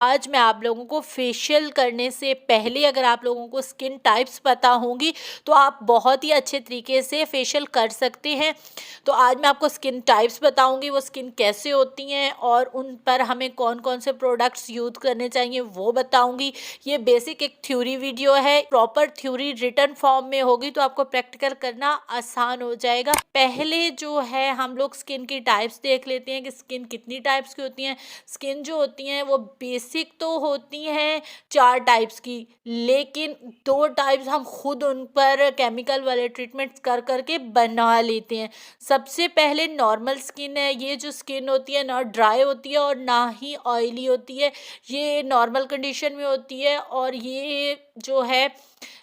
आज मैं आप लोगों को फेशियल करने से पहले अगर आप लोगों को स्किन टाइप्स पता होंगी तो आप बहुत ही अच्छे तरीके से फेशियल कर सकते हैं। तो आज मैं आपको स्किन टाइप्स बताऊंगी, वो स्किन कैसे होती हैं और उन पर हमें कौन कौन से प्रोडक्ट्स यूज़ करने चाहिए वो बताऊंगी। ये बेसिक एक थ्योरी वीडियो है, प्रॉपर थ्योरी रिटन फॉर्म में होगी तो आपको प्रैक्टिकल करना आसान हो जाएगा। पहले जो है हम लोग स्किन की टाइप्स देख लेते हैं कि स्किन कितनी टाइप्स की होती हैं। स्किन जो होती हैं वो बेसिक तो होती हैं 4 टाइप्स की, लेकिन 2 टाइप्स हम खुद उन पर केमिकल वाले ट्रीटमेंट्स कर करके बना लेते हैं। सबसे पहले नॉर्मल स्किन है। ये जो स्किन होती है ना ड्राई होती है और ना ही ऑयली होती है। ये नॉर्मल कंडीशन में होती है और ये जो है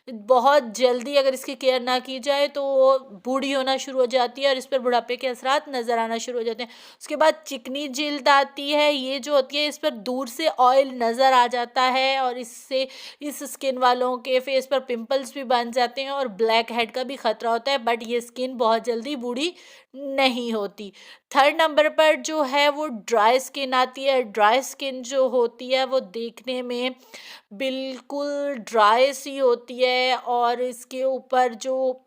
बहुत जल्दी अगर इसकी केयर ना की जाए तो वो बूढ़ी होना शुरू हो जाती है और इस पर बुढ़ापे के असरात नज़र आना शुरू हो जाते हैं। उसके बाद चिकनी जिल्द आती है। ये जो होती है इस पर दूर से ऑयल नज़र आ जाता है और इससे इस स्किन वालों के फेस पर पिंपल्स भी बन जाते हैं और ब्लैक हेड का भी खतरा होता है, बट ये स्किन बहुत जल्दी बूढ़ी नहीं होती। थर्ड नंबर पर जो है वो ड्राई स्किन आती है। ड्राई स्किन जो होती है वो देखने में बिल्कुल ड्राई सी होती है और इसके ऊपर जो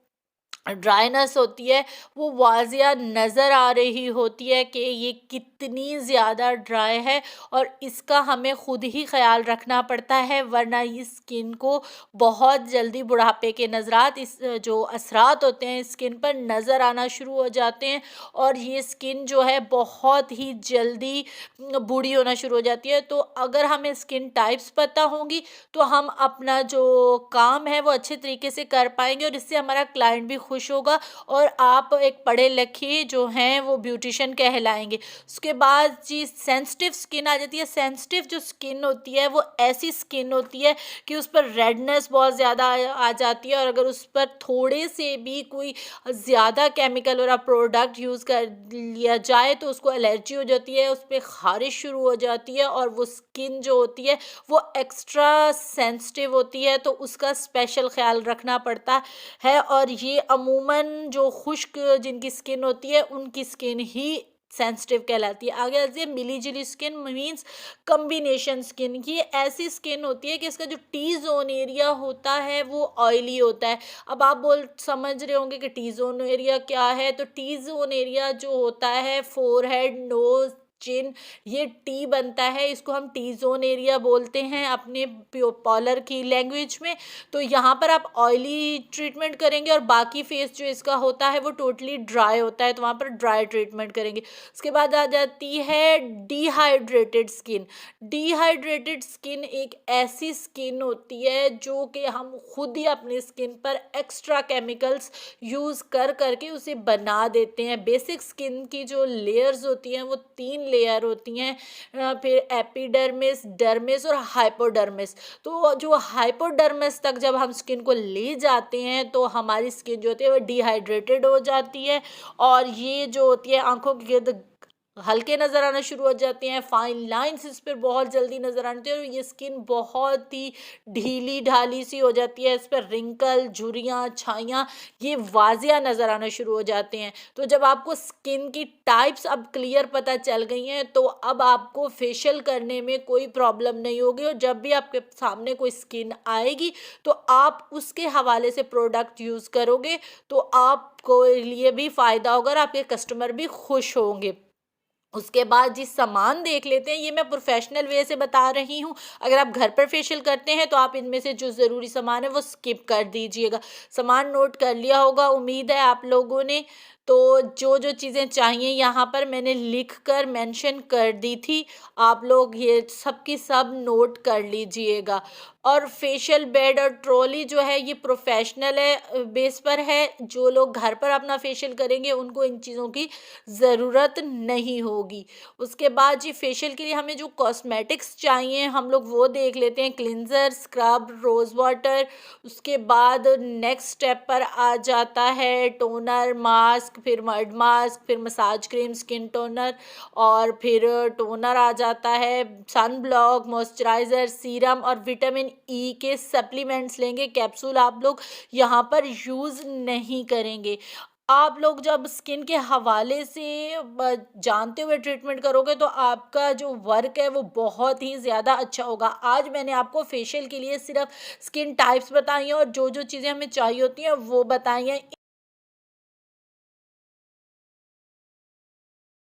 ड्राइनेस होती है वो वाज़िया नज़र आ रही होती है कि ये कितनी ज़्यादा ड्राई है और इसका हमें खुद ही ख्याल रखना पड़ता है, वरना इस स्किन को बहुत जल्दी बुढ़ापे के नज़रात इस जो असरात होते हैं स्किन पर नज़र आना शुरू हो जाते हैं और ये स्किन जो है बहुत ही जल्दी बूढ़ी होना शुरू हो जाती है। तो अगर हमें स्किन टाइप्स पता होंगी तो हम अपना जो काम है वो अच्छे तरीके से कर पाएंगे और इससे हमारा क्लाइंट भी खुश होगा और आप एक पढ़े लिखे जो हैं वो ब्यूटिशियन कहलाएंगे। उसके बाद जी सेंसिटिव स्किन आ जाती है। सेंसिटिव जो स्किन होती है वो ऐसी स्किन होती है कि उस पर रेडनेस बहुत ज़्यादा आ जाती है और अगर उस पर थोड़े से भी कोई ज़्यादा केमिकल वाला प्रोडक्ट यूज़ कर लिया जाए तो उसको एलर्जी हो जाती है, उस पर ख़ारिश शुरू हो जाती है और वो स्किन जो होती है वो एक्स्ट्रा सेंसिटिव होती है, तो उसका स्पेशल ख्याल रखना पड़ता है। और ये अमूमन जो खुश्क जिनकी स्किन होती है उनकी स्किन ही सेंसिटिव कहलाती है। आगे आती है मिली जुली स्किन मीन्स कम्बिनेशन स्किन। ये ऐसी स्किन होती है कि इसका जो टी जोन एरिया होता है वो ऑयली होता है। अब आप समझ रहे होंगे कि टी जोन एरिया क्या है। तो टी जोन एरिया जो होता है फोरहेड, नोज, चिन, ये टी बनता है, इसको हम टी जोन एरिया बोलते हैं अपने पॉलर की लैंग्वेज में। तो यहाँ पर आप ऑयली ट्रीटमेंट करेंगे और बाकी फेस जो इसका होता है वो टोटली ड्राई होता है, तो वहाँ पर ड्राई ट्रीटमेंट करेंगे। उसके बाद आ जाती है डिहाइड्रेटेड स्किन। डिहाइड्रेटेड स्किन एक ऐसी स्किन होती है जो कि हम खुद ही अपनी स्किन पर एक्स्ट्रा केमिकल्स यूज़ कर करके उसे बना देते हैं। बेसिक स्किन की जो लेयर्स होती हैं वो 3 लेयर होती हैं, फिर एपिडर्मिस, डर्मिस और हाइपोडर्मिस। तो जो हाइपोडर्मिस तक जब हम स्किन को ले जाते हैं तो हमारी स्किन जो होती है वो डिहाइड्रेटेड हो जाती है और ये जो होती है आंखों के गिर्द हल्के नज़र आना शुरू हो जाते हैं, फाइन लाइंस इस पर बहुत जल्दी नज़र आती है और ये स्किन बहुत ही ढीली ढाली सी हो जाती है। इस पर रिंकल, झुर्रियाँ, छाइयाँ ये वाजिया नज़र आना शुरू हो जाते हैं। तो जब आपको स्किन की टाइप्स अब क्लियर पता चल गई हैं तो अब आपको फेशियल करने में कोई प्रॉब्लम नहीं होगी और जब भी आपके सामने कोई स्किन आएगी तो आप उसके हवाले से प्रोडक्ट यूज़ करोगे तो आपको लिए भी फ़ायदा होगा और आपके कस्टमर भी खुश होंगे। उसके बाद जी सामान देख लेते हैं। ये मैं प्रोफेशनल वे से बता रही हूँ। अगर आप घर पर फेशियल करते हैं तो आप इनमें से जो ज़रूरी सामान है वो स्किप कर दीजिएगा। सामान नोट कर लिया होगा उम्मीद है आप लोगों ने। तो जो जो चीज़ें चाहिए यहाँ पर मैंने लिख कर मेंशन कर दी थी, आप लोग ये सब की सब नोट कर लीजिएगा। और फेशियल बेड और ट्रॉली जो है ये प्रोफेशनल है बेस पर है। जो लोग घर पर अपना फेशियल करेंगे उनको इन चीज़ों की ज़रूरत नहीं होगी। उसके बाद जी फेशियल के लिए हमें जो कॉस्मेटिक्स चाहिए हम लोग वो देख लेते हैं। Cleanser, scrub, rose water. उसके बाद नेक्स्ट स्टेप पर आ जाता है टोनर, मास्क, फिर मड मास्क, फिर मसाज क्रीम, स्किन टोनर और फिर टोनर आ जाता है, सन ब्लॉक, मॉइस्चराइज़र, सीरम और विटामिन ई के सप्लीमेंट्स लेंगे। कैप्सूल आप लोग यहाँ पर यूज़ नहीं करेंगे। आप लोग जब स्किन के हवाले से जानते हुए ट्रीटमेंट करोगे तो आपका जो वर्क है वो बहुत ही ज़्यादा अच्छा होगा। आज मैंने आपको फेशियल के लिए सिर्फ स्किन टाइप्स बताई हैं और जो जो चीज़ें हमें चाहिए होती हैं वो बताई हैं।